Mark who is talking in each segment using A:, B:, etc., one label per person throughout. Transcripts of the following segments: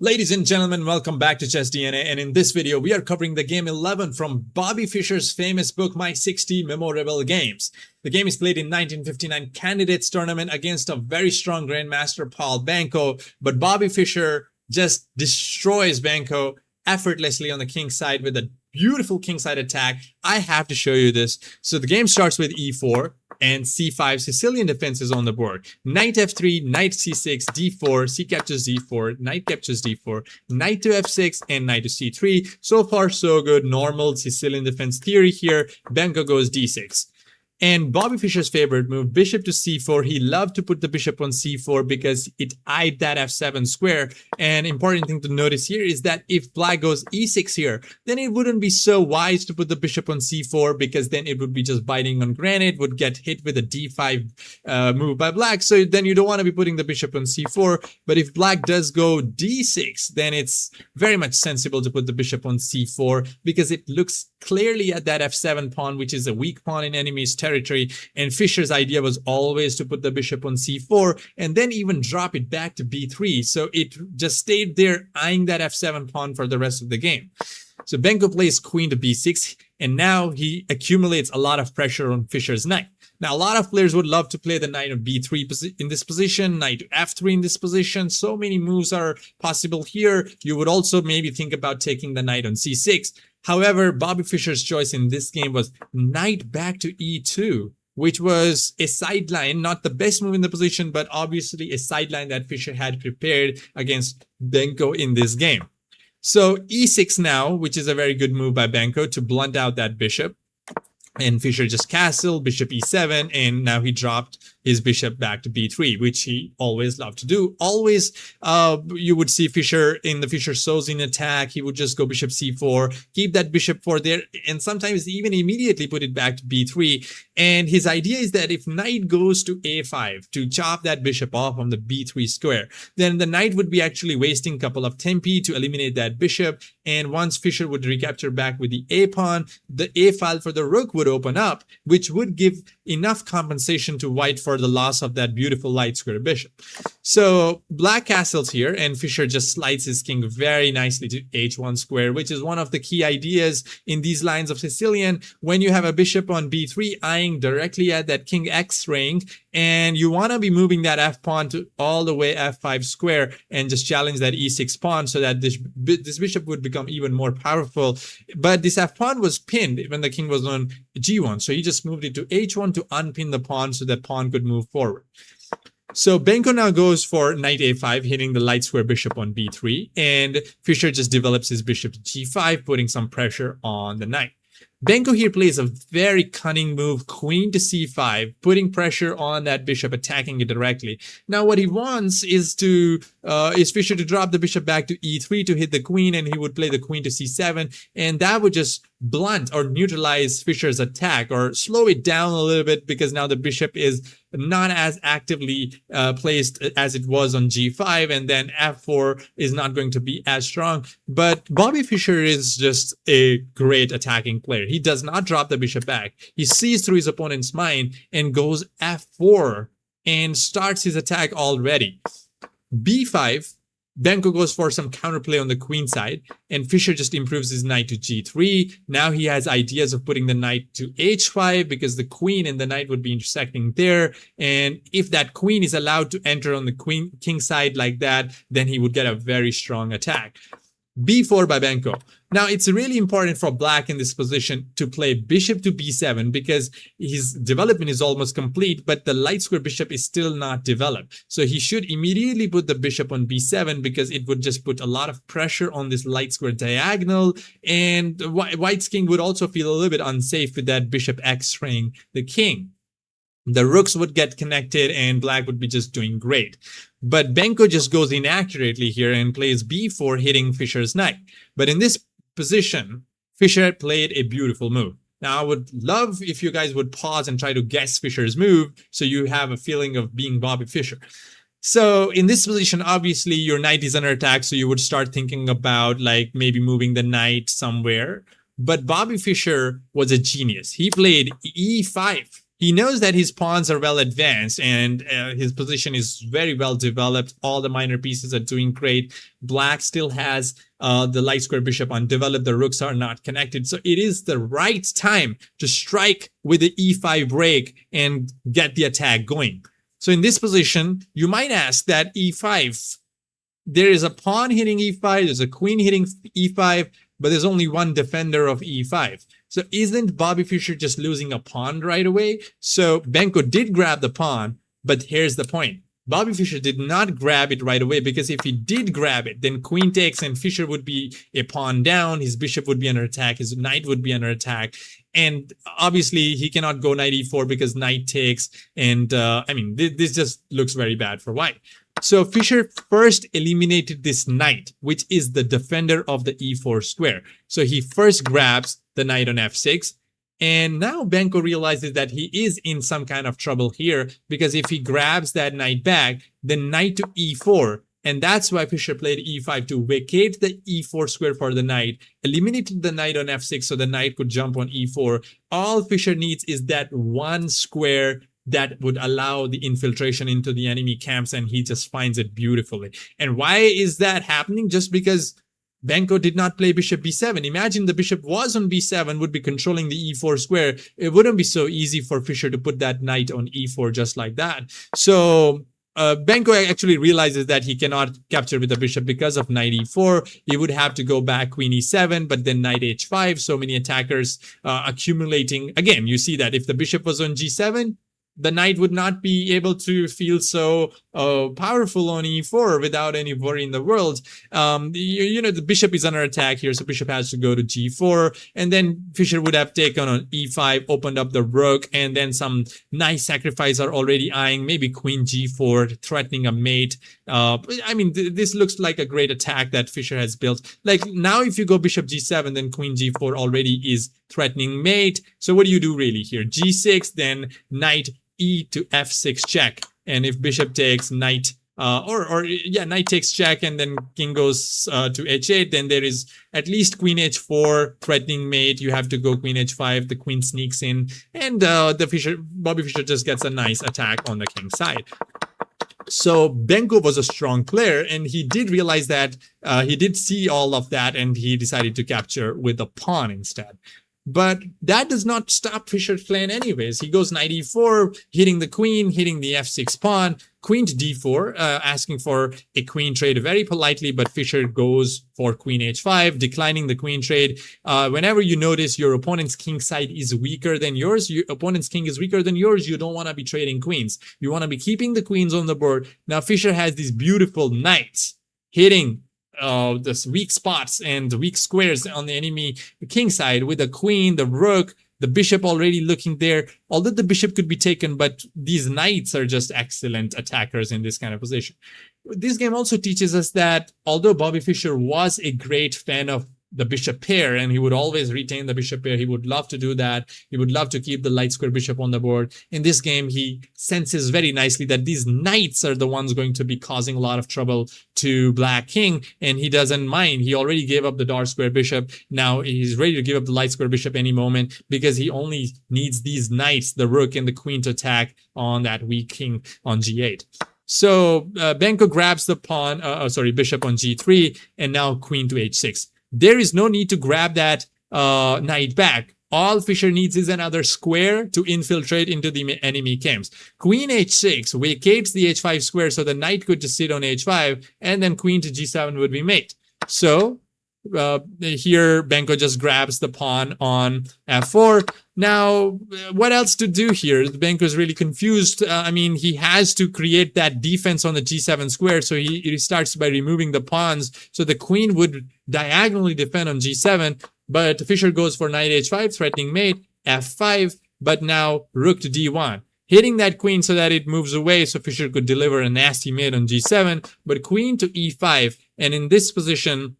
A: Ladies and gentlemen, welcome back to Chess DNA, and in this video we are covering the game 11 from Bobby Fischer's famous book My 60 Memorable Games. The game is played in 1959 Candidates Tournament against a very strong Grandmaster Paul Benko, but Bobby Fischer just destroys Benko effortlessly on the king side with a beautiful kingside attack. I have to show you this. So the game starts with e4 and c5. Sicilian Defense is on the board. Knight f3, knight c6, d4, c captures d4, knight captures d4, knight to f6, and knight to c3. So far so good. Normal Sicilian Defense theory here. Benko goes d6. And Bobby Fischer's favorite move, bishop to c4. He loved to put the bishop on c4 because it eyed that f7 square. And important thing to notice here is that if black goes e6 here, then it wouldn't be so wise to put the bishop on c4 because then it would be just biting on granite, would get hit with a d5 move by black. So then you don't want to be putting the bishop on c4. But if black does go d6, then it's very much sensible to put the bishop on c4 because it looks clearly at that f7 pawn, which is a weak pawn in enemy's territory. And Fischer's idea was always to put the bishop on c4 and then even drop it back to b3. So it just stayed there eyeing that f7 pawn for the rest of the game. So Benko plays queen to b6, and now he accumulates a lot of pressure on Fischer's knight. Now, a lot of players would love to play the knight of b3 in this position, knight to f3 in this position. So many moves are possible here. You would also maybe think about taking the knight on c6. However, Bobby Fischer's choice in this game was knight back to e2, which was a sideline, not the best move in the position, but obviously a sideline that Fischer had prepared against Benko in this game. So e6 now, which is a very good move by Benko to blunt out that bishop. And Fischer just castled, bishop e7, and now he dropped his bishop back to b3, which he always loved to do. Always, you would see Fischer in the Fischer-Sozin attack. He would just go bishop c4, keep that bishop 4 there, and sometimes even immediately put it back to b3. And his idea is that if knight goes to a5 to chop that bishop off on the b3 square, then the knight would be actually wasting a couple of tempi to eliminate that bishop. And once Fischer would recapture back with the a pawn, the a file for the rook would open up, which would give enough compensation to white for the loss of that beautiful light square bishop. So black castles here, and Fischer just slides his king very nicely to h1 square, which is one of the key ideas in these lines of Sicilian. When you have a bishop on b3 eyeing directly at that king x ring, and you want to be moving that f pawn to all the way f5 square and just challenge that e6 pawn so that this bishop would become even more powerful. But this f pawn was pinned when the king was on g1, so he just moved it to h1 to unpin the pawn so that pawn could move forward. So Benko now goes for knight a5, hitting the light square bishop on b3, and Fischer just develops his bishop to g5, putting some pressure on the knight. Benko here plays a very cunning move, queen to c5, putting pressure on that bishop, attacking it directly. Now what he wants is Fischer to drop the bishop back to e3 to hit the queen, and he would play the queen to c7, and that would just blunt or neutralize Fischer's attack or slow it down a little bit, because now the bishop is not as actively placed as it was on g5, and then f4 is not going to be as strong. But Bobby Fischer is just a great attacking player. He does not drop the bishop back. He sees through his opponent's mind and goes f4 and starts his attack already. b5, Benko goes for some counterplay on the queen side, and Fischer just improves his knight to g3. Now he has ideas of putting the knight to h5 because the queen and the knight would be intersecting there. And if that queen is allowed to enter on the king side like that, then he would get a very strong attack. b4 by Benko. Now it's really important for black in this position to play bishop to b7 because his development is almost complete, but the light square bishop is still not developed. So he should immediately put the bishop on b7 because it would just put a lot of pressure on this light square diagonal, and white's king would also feel a little bit unsafe with that bishop x-raying the king. The rooks would get connected and black would be just doing great. But Benko just goes inaccurately here and plays b4, hitting Fischer's knight. But in this position, Fischer played a beautiful move. Now, I would love if you guys would pause and try to guess Fischer's move so you have a feeling of being Bobby Fischer. So in this position, obviously, your knight is under attack, so you would start thinking about like maybe moving the knight somewhere. But Bobby Fischer was a genius. He played e5. He knows that his pawns are well advanced and his position is very well developed. All the minor pieces are doing great. Black still has the light square bishop undeveloped. The rooks are not connected. So it is the right time to strike with the e5 break and get the attack going. So in this position, you might ask that e5, there is a pawn hitting e5, there's a queen hitting e5, but there's only one defender of e5. So isn't Bobby Fischer just losing a pawn right away? So Benko did grab the pawn, but here's the point. Bobby Fischer did not grab it right away, because if he did grab it, then queen takes and Fischer would be a pawn down, his bishop would be under attack, his knight would be under attack. And obviously he cannot go knight e4 because knight takes. And I mean, this just looks very bad for white. So Fischer first eliminated this knight, which is the defender of the e4 square. So he first grabs the knight on f6. And now Benko realizes that he is in some kind of trouble here, because if he grabs that knight back, then knight to e4. And that's why Fischer played e5 to vacate the e4 square for the knight, eliminated the knight on f6 so the knight could jump on e4. All Fischer needs is that one square that would allow the infiltration into the enemy camps, and he just finds it beautifully. And why is that happening? Just because Benko did not play bishop b7. Imagine the bishop was on b7, would be controlling the e4 square. It wouldn't be so easy for Fischer to put that knight on e4 just like that. So Benko actually realizes that he cannot capture with the bishop because of knight e4. He would have to go back queen e7, but then knight h5. So many attackers accumulating. Again, you see that if the bishop was on g7, the knight would not be able to feel so powerful on e4 without any worry in the world. You know, the bishop is under attack here, so bishop has to go to g4, and then Fischer would have taken on e5, opened up the rook, and then some nice sacrifice are already eyeing, maybe queen g4, threatening a mate. I mean, this looks like a great attack that Fischer has built. Like now, if you go bishop g7, then queen g4 already is threatening mate. So what do you do really here? g6, then knight e to f6 check, and if bishop takes, knight knight takes check, and then king goes to h8, then there is at least queen h4 threatening mate. You have to go queen h5, the queen sneaks in, and Bobby Fischer just gets a nice attack on the king side. So Benko was a strong player, and he did realize that he did see all of that, and he decided to capture with a pawn instead. But that does not stop Fischer's plan anyways. He goes knight e4, hitting the queen, hitting the f6 pawn, queen to d4, asking for a queen trade very politely, but Fischer goes for queen h5, declining the queen trade. Whenever you notice your opponent's king side is weaker than yours, your opponent's king is weaker than yours, you don't want to be trading queens. You want to be keeping the queens on the board. Now Fischer has these beautiful knights hitting the weak spots and weak squares on the enemy king side with the queen, the rook, the bishop already looking there. Although the bishop could be taken, but these knights are just excellent attackers in this kind of position. This game also teaches us that although Bobby Fischer was a great fan of the bishop pair, and he would always retain the bishop pair, he would love to do that. He would love to keep the light square bishop on the board. In this game, he senses very nicely that these knights are the ones going to be causing a lot of trouble to black king, and he doesn't mind. He already gave up the dark square bishop. Now he's ready to give up the light square bishop any moment, because he only needs these knights, the rook and the queen, to attack on that weak king on g8. So Benko grabs the bishop on g3, and now queen to h6. There is no need to grab that knight back. All Fischer needs is another square to infiltrate into the enemy camps. Queen h6 vacates the h5 square, so the knight could just sit on h5, and then queen to g7 would be mate. So here Benko just grabs the pawn on f4. Now, what else to do here? Benko is really confused. I mean, he has to create that defense on the g7 square, so he starts by removing the pawns, so the queen would diagonally defend on g7, but Fischer goes for knight h5, threatening mate, f5, but now rook to d1, hitting that queen so that it moves away, so Fischer could deliver a nasty mate on g7, but queen to e5, and in this position,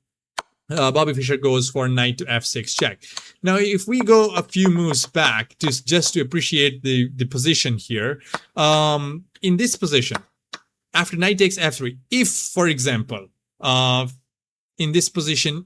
A: Bobby Fischer goes for knight to f6 check. Now, if we go a few moves back just to appreciate the position here, in this position, after knight takes f3, if, for example, in this position,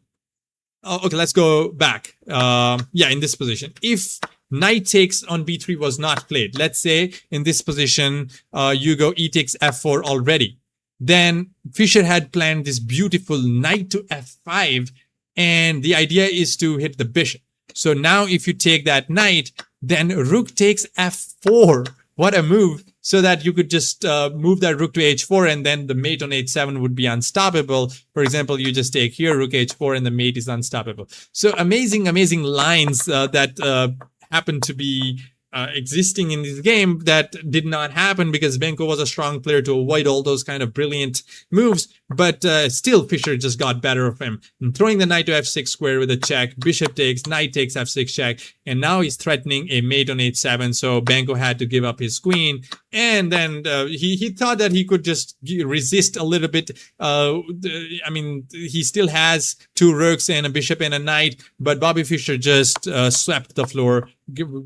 A: okay, let's go back. In this position, if knight takes on b3 was not played. Let's say in this position, you go e takes f4 already. Then Fischer had planned this beautiful knight to f5, and the idea is to hit the bishop. So now if you take that knight, then rook takes f4. What a move. So that you could just move that rook to h4, and then the mate on h7 would be unstoppable. For example, you just take here, rook h4, and the mate is unstoppable. So amazing, amazing lines that happen to be existing in this game that did not happen because Benko was a strong player to avoid all those kind of brilliant moves. But still, Fischer just got better of him. And throwing the knight to f6 square with a check, bishop takes, knight takes f6 check, and now he's threatening a mate on h7. So Benko had to give up his queen, and then he thought that he could just resist a little bit. I mean, he still has two rooks and a bishop and a knight, but Bobby Fischer just swept the floor,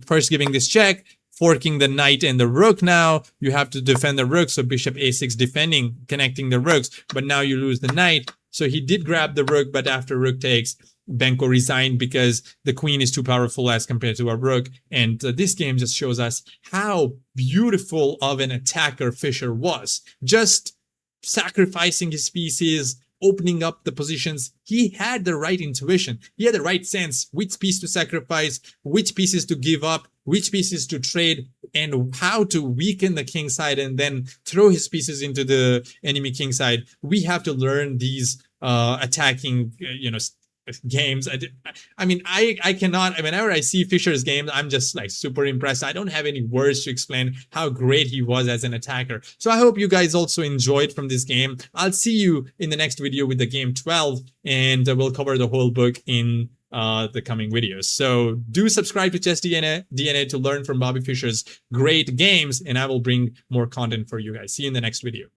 A: first giving this check, forking the knight and the rook. Now you have to defend the rook, so bishop a6 defending, connecting the rooks, but now you lose the knight. So he did grab the rook, but after rook takes, Benko resigned because the queen is too powerful as compared to a rook. And this game just shows us how beautiful of an attacker Fischer was. Just sacrificing his pieces, opening up the positions. He had the right intuition. He had the right sense, which piece to sacrifice, which pieces to give up, which pieces to trade, and how to weaken the king side and then throw his pieces into the enemy king side. We have to learn these attacking, games. I mean, I cannot, whenever I see Fischer's games, I'm just like super impressed. I don't have any words to explain how great he was as an attacker. So I hope you guys also enjoyed from this game. I'll see you in the next video with the game 12, and we'll cover the whole book in the coming videos. So do subscribe to Chess DNA to learn from Bobby Fischer's great games, and I will bring more content for you guys. See you in the next video.